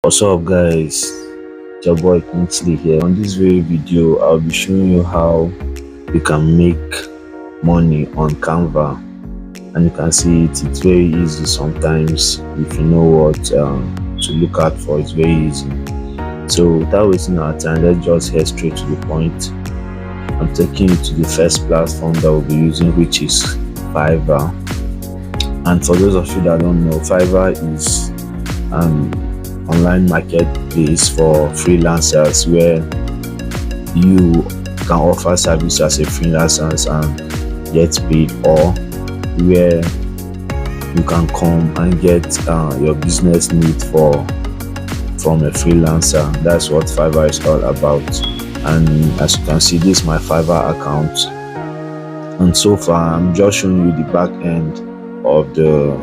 What's up guys, it's your boy Vincent-HD here. On this very video I'll be showing you how you can make money on Canva, and you can see it's very easy. Sometimes if you know what to look out for, it's very easy. So without wasting our time, let's just head straight to the point. I'm taking you to the first platform that we'll be using, which is Fiverr. And for those of you that don't know, Fiverr is online marketplace for freelancers where you can offer service as a freelancer and get paid, or where you can come and get your business need from a freelancer. That's what Fiverr is all about. And as you can see, this is my Fiverr account, and so far I'm just showing you the back end of the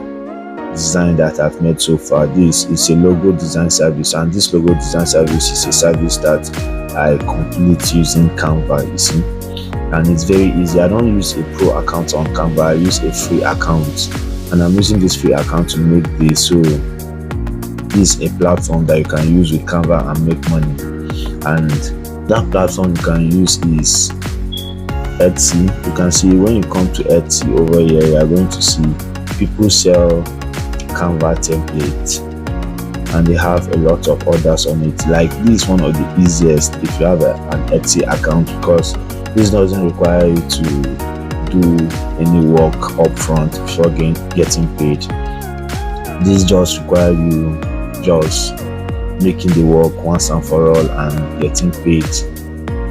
design that I've made so far. This is a logo design service, and this logo design service is a service that I complete using Canva, you see. And it's very easy. I don't use a pro account on Canva, I use a free account, and I'm using this free account to make this. So this is a platform that you can use with Canva and make money. And that platform you can use is Etsy. You can see when you come to Etsy over here, you are going to see people sell Canva template, and they have a lot of orders on it. Like, this is one of the easiest if you have an Etsy account, because this doesn't require you to do any work up front before getting paid. This just requires you just making the work once and for all and getting paid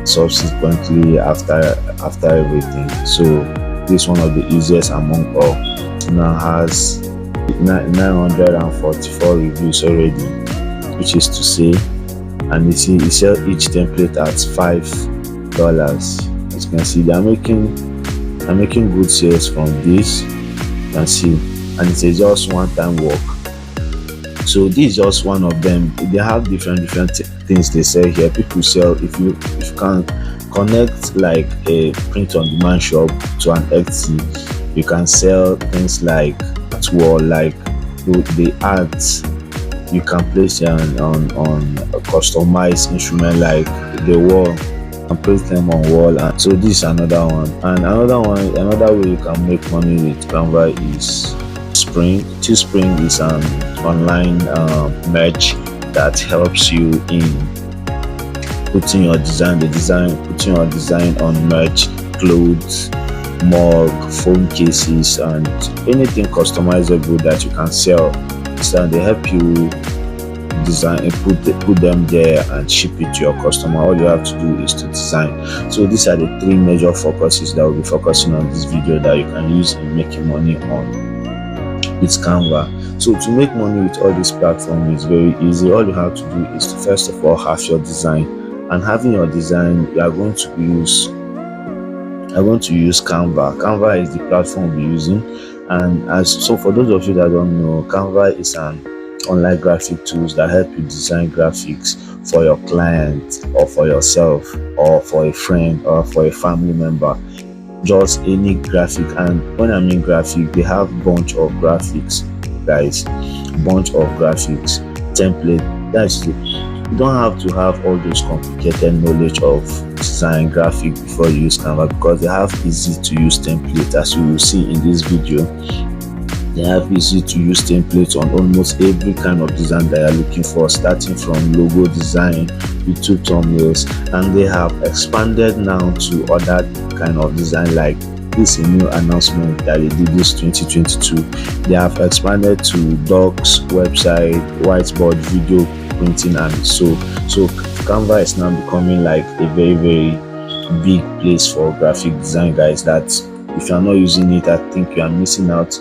subsequently after everything. So this is one of the easiest among all. Now has 944 reviews already, which is to say, and you see you sell each template at $5. As you can see, I'm making good sales from this. You can see, and it's just one-time work. So this is just one of them. They have different things they sell here. People sell, if you can connect like a print-on-demand shop to an Etsy, you can sell things like wall, like the ads you can place on a customized instrument like the wall, and place them on wall. And so this is another one. And another way you can make money with Canva is Spring. Spring is an online merch that helps you in putting your design on merch, clothes, mug, phone cases, and anything customizable that you can sell. So they help you design and put them there and ship it to your customer. All you have to do is to design. So these are the three major focuses that we'll be focusing on this video that you can use in making money on with Canva. So to make money with all these platforms is very easy. All you have to do is to first of all have your design, and having your design, you are going to use Canva. Canva is the platform we're using. And so for those of you that don't know, Canva is an online graphic tools that help you design graphics for your client, or for yourself, or for a friend, or for a family member. Just any graphic. And when I mean graphic, they have bunch of graphics, guys, bunch of graphics template. That's it. You don't have to have all those complicated knowledge of design graphic before you use Canva, because they have easy to use template. As you will see in this video, they have easy to use templates on almost every kind of design that you're looking for, starting from logo design, YouTube thumbnails, and they have expanded now to other kind of design. Like, this is a new announcement that they did this 2022. They have expanded to docs, website, whiteboard, video printing, and so Canva is now becoming like a very, very big place for graphic design, guys, that if you are not using it, I think you are missing out.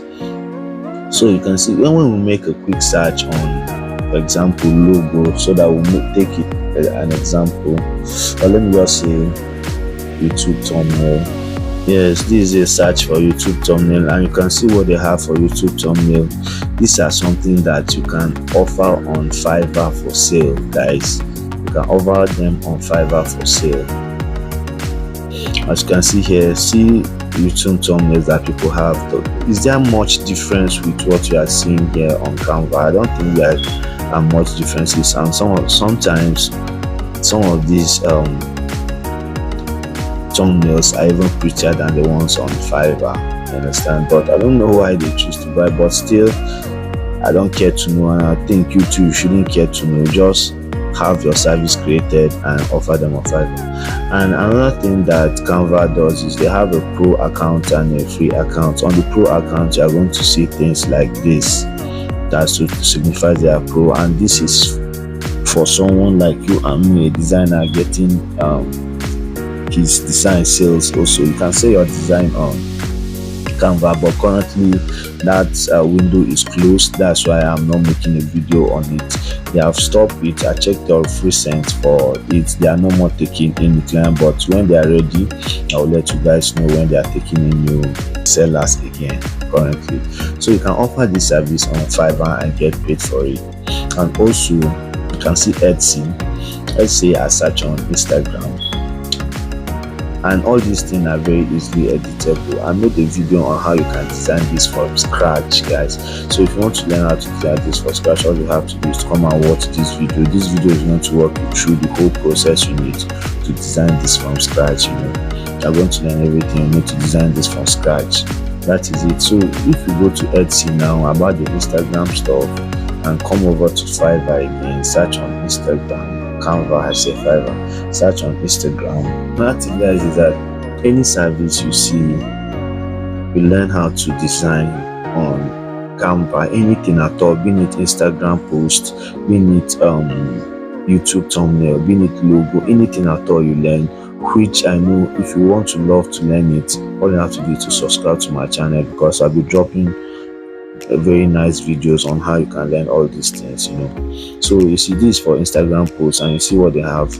So you can see when we make a quick search on, for example, logo, so that we'll take it an example, or let me just say YouTube thumbnail. Yes, this is a search for YouTube thumbnail, and you can see what they have for YouTube thumbnail. These are something that you can offer on Fiverr for sale, guys. You can offer them on Fiverr for sale. As you can see here, see YouTube thumbnails that people have. Is there much difference with what you are seeing here on Canva? I don't think that are much differences, and sometimes some of these thumbnails are even prettier than the ones on Fiverr, you understand? But I don't know why they choose to buy, but still I don't care to know, and I think you too shouldn't care to know. Just have your service created and offer them on Fiverr. And another thing that Canva does is they have a pro account and a free account. On the pro account, you are going to see things like this that signifies they are pro, and this is for someone like you and me, a designer, getting his design sales. Also, you can say your design on Canva, but currently that window is closed. That's why I'm not making a video on it. They have stopped it. I checked your free cents for it. They are no more taking in client, but when they are ready, I will let you guys know when they are taking in new sellers again currently. So you can offer this service on Fiverr and get paid for it. And also you can see Etsy. Let's say I search on Instagram, and all these things are very easily editable. I made a video on how you can design this from scratch, guys. So if you want to learn how to design this from scratch, all you have to do is to come and watch this video. This video is going to walk you through the whole process you need to design this from scratch. You're going to learn everything you need to design this from scratch. That is it. So if you go to Etsy now, about the Instagram stuff, and come over to Fiverr again, search on Instagram, Canva, I say Fiverr, search on Instagram. Another thing, guys, is that any service you see, you learn how to design on Canva, anything at all, be it Instagram post, be it YouTube thumbnail, be it logo, anything at all you learn, which I know if you want to love to learn it, all you have to do is to subscribe to my channel, because I'll be dropping very nice videos on how you can learn all these things. So you see this for Instagram posts, and you see what they have: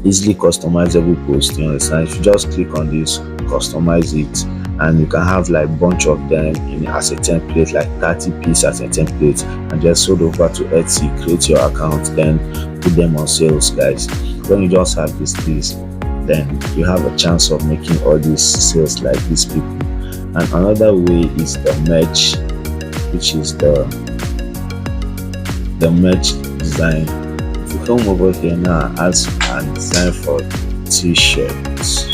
easily customizable posts. You understand? If you just click on this, customize it, and you can have like bunch of them as a template, like 30 pieces as a template, and just sort over to Etsy, create your account, then put them on sales, guys. When you just have this then you have a chance of making all these sales like these people. And another way is the merch, which is the merch design. If you come over here now, as and design for t-shirts,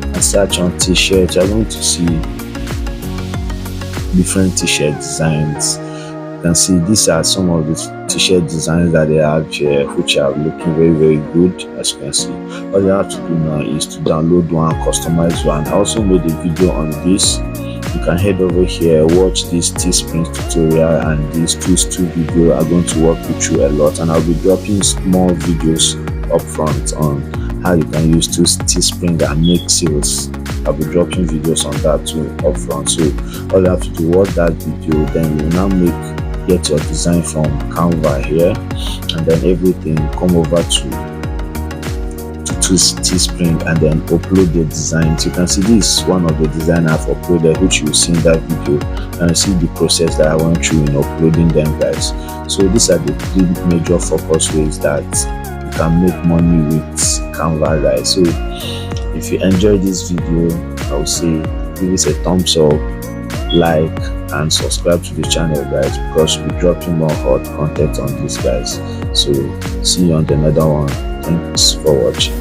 and search on t-shirts, you're going to see different t-shirt designs. You can see these are some of the t-shirt designs that they have here, which are looking very, very good. As you can see, all you have to do now is to download one, customize one. I also made a video on this. You can head over here, watch this Teespring tutorial, and this Twist2 video are going to walk you through a lot, and I'll be dropping more videos up front on how you can use Teespring and make sales. I'll be dropping videos on that too up front. So all you have to do, watch that video, then you now get your design from Canva here, and then everything come over to Teespring, and then upload the designs. You can see this is one of the design I've uploaded, which you will see in that video, and you see the process that I went through in uploading them, guys. So these are the three major focus ways that you can make money with Canva, guys. So if you enjoyed this video, I would say give it a thumbs up, like, and subscribe to the channel, guys, because we'll be dropping more hot content on this, guys. So see you on the another one. Thanks for watching.